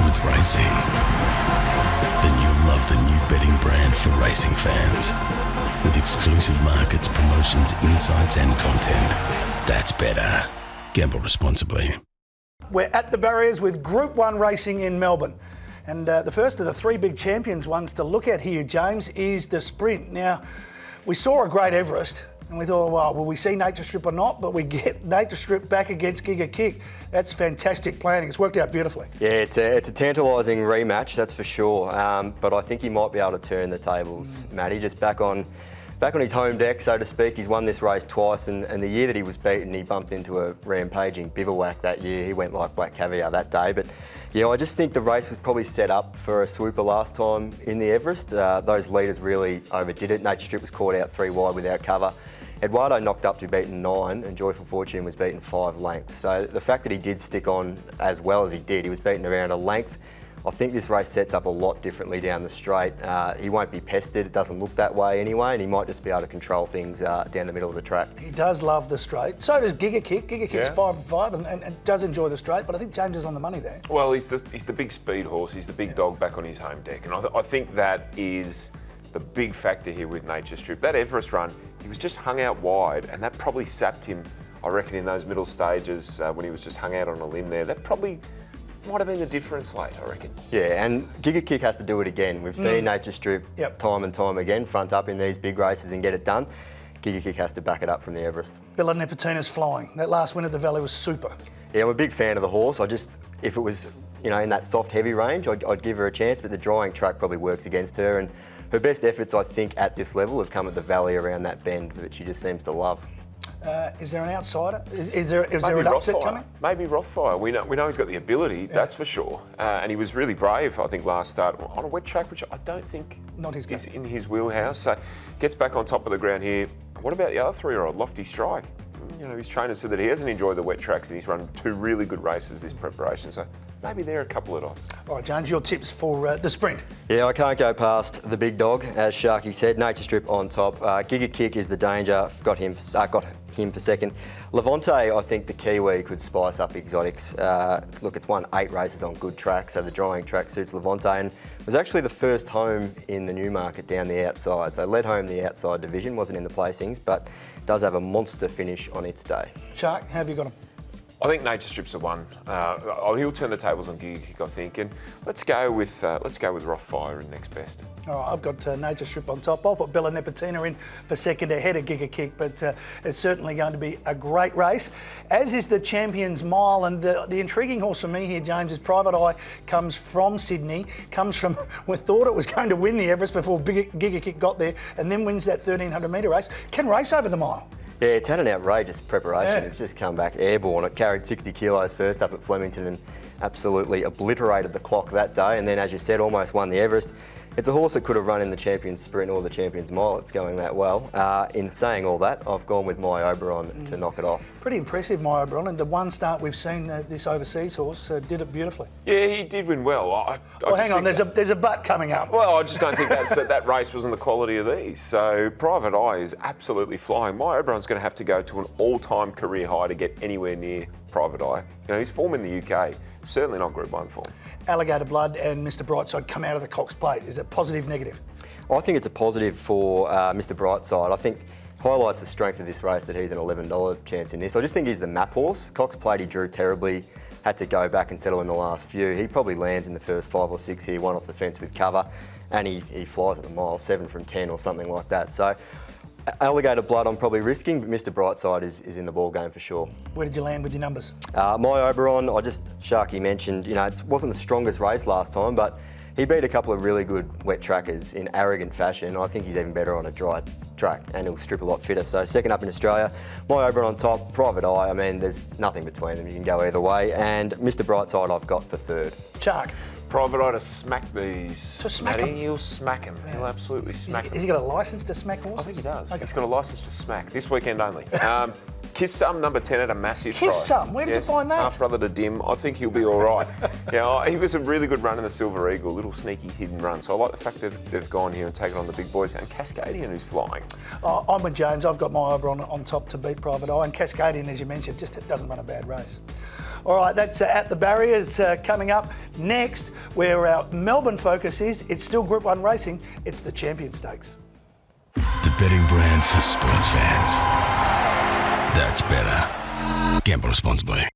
with racing, then you'll love the new betting brand for racing fans. With exclusive markets, promotions, insights and content. That's betr. Gamble responsibly. We're at the barriers with Group 1 racing in Melbourne. And the first of the three big champions ones to look at here, James, is the sprint. Now, we saw a great Everest and we thought, well, will we see Nature Strip or not? But we get Nature Strip back against Giga Kick. That's fantastic planning. It's worked out beautifully. Yeah, it's a tantalising rematch, that's for sure. But I think he might be able to turn the tables, Matty. Just back on his home deck, so to speak. He's won this race twice, and the year that he was beaten, he bumped into a rampaging bivouac that year. He went like black caviar that day. But yeah, I just think the race was probably set up for a swooper last time in the Everest. Those leaders really overdid it. Nature Strip was caught out 3 wide without cover. Eduardo knocked up to be beaten 9, and Joyful Fortune was beaten 5 lengths. So the fact that he did stick on as well as he did, he was beaten around a length. I think this race sets up a lot differently down the straight. He won't be pestered, it doesn't look that way anyway, and he might just be able to control things down the middle of the track. He does love the straight. So does Giga Kick. Giga Kick's 5 for 5 and does enjoy the straight, but I think James is on the money there. Well, he's the big speed horse, he's the big dog back on his home deck, and I think that is the big factor here with Nature Strip. That Everest run, he was just hung out wide, and that probably sapped him, I reckon, in those middle stages when he was just hung out on a limb there. That probably might have been the difference late, I reckon. Yeah, and Giga Kick has to do it again. We've seen Nature Strip time and time again front up in these big races and get it done. Giga Kick has to back it up from the Everest. Bella Nepotina's flying. That last win at the Valley was super. Yeah, I'm a big fan of the horse. If it was, in that soft, heavy range, I'd give her a chance, but the drying track probably works against her. And her best efforts, I think, at this level have come at the Valley around that bend that she just seems to love. Is there an outsider? Is there an upset coming? Maybe Rothfire. We know he's got the ability, that's for sure. And he was really brave, I think, last start on a wet track, which I don't think is in his wheelhouse. So gets back on top of the ground here. What about the other 3-year-old, Lofty Strike? His trainer said that he hasn't enjoyed the wet tracks and he's run 2 really good races this preparation. So maybe there are a couple of odds. All right, James, your tips for the sprint? Yeah, I can't go past the big dog, as Sharkie said. Nature Strip on top. Giga Kick is the danger. Got him for second. Levante, I think the Kiwi could spice up exotics. Look, it's won 8 races on good tracks, so the drying track suits Levante, and was actually the first home in the Newmarket down the outside. So led home the outside division, wasn't in the placings, but does have a monster finish on its day. Shark, how have you got him? I think Nature Strip's a 1. He'll turn the tables on Giga Kick, I think, and let's go with Rothfire in next best. All right, I've got Nature Strip on top. I'll put Bella Nepotina in for second ahead of Giga Kick, but it's certainly going to be a great race, as is the Champions Mile. And the intriguing horse for me here, James, is Private Eye. Comes from Sydney, we thought it was going to win the Everest before Giga Kick got there, and then wins that 1,300 metre race. Can race over the mile. Yeah, it's had an outrageous preparation. It's just come back airborne. It carried 60 kilos first up at Flemington and absolutely obliterated the clock that day. And then, as you said, almost won the Everest. It's a horse that could have run in the Champions Sprint or the Champions Mile. It's going that well. In saying all that, I've gone with My Oberon to knock it off. Pretty impressive, My Oberon, and the one start we've seen this overseas horse did it beautifully. Yeah, he did win well. Hang on, there's a butt coming up. Well, I just don't think that race wasn't the quality of these. So Private Eye is absolutely flying. My Oberon's going to have to go to an all-time career high to get anywhere near Private Eye. His form in the UK, certainly not Group 1 form. Alligator Blood and Mr Brightside come out of the Cox Plate. Is it positive, negative? I think it's a positive for Mr Brightside. I think highlights the strength of this race that he's an $11 chance in this. I just think he's the map horse. Cox Plate, he drew terribly, had to go back and settle in the last few. He probably lands in the first 5 or 6 here, 1 off the fence with cover, and he flies at the mile, 7 from 10 or something like that. So Alligator Blood I'm probably risking, but Mr Brightside is in the ball game for sure. Where did you land with your numbers? My Oberon, Sharkie mentioned, it wasn't the strongest race last time, but he beat a couple of really good wet trackers in arrogant fashion. I think he's even better on a dry track, and he'll strip a lot fitter. So second up in Australia, My Oberon on top, Private Eye, there's nothing between them. You can go either way. And Mr Brightside I've got for third. Shark. Private Eye to smack these. To smack him? He'll smack him. Yeah. He'll absolutely smack him. Has he got a licence to smack horses? I think he does. Okay. He's got a licence to smack. This weekend only. Kiss Some, number 10 at a massive price. Kiss Some? Where did you find that? Half brother to Dim. I think he'll be all right. He was a really good run in the Silver Eagle, little sneaky hidden run. So I like the fact they've gone here and taken on the big boys. And Cascadian, who's flying. I'm with James. I've got My Oberon on top to beat Private Eye. And Cascadian, as you mentioned, just doesn't run a bad race. All right, that's At the Barriers coming up next, where our Melbourne focus is. It's still Group 1 racing. It's the Champion Stakes. The betting brand for sports fans. That's better. Gamble responsibly.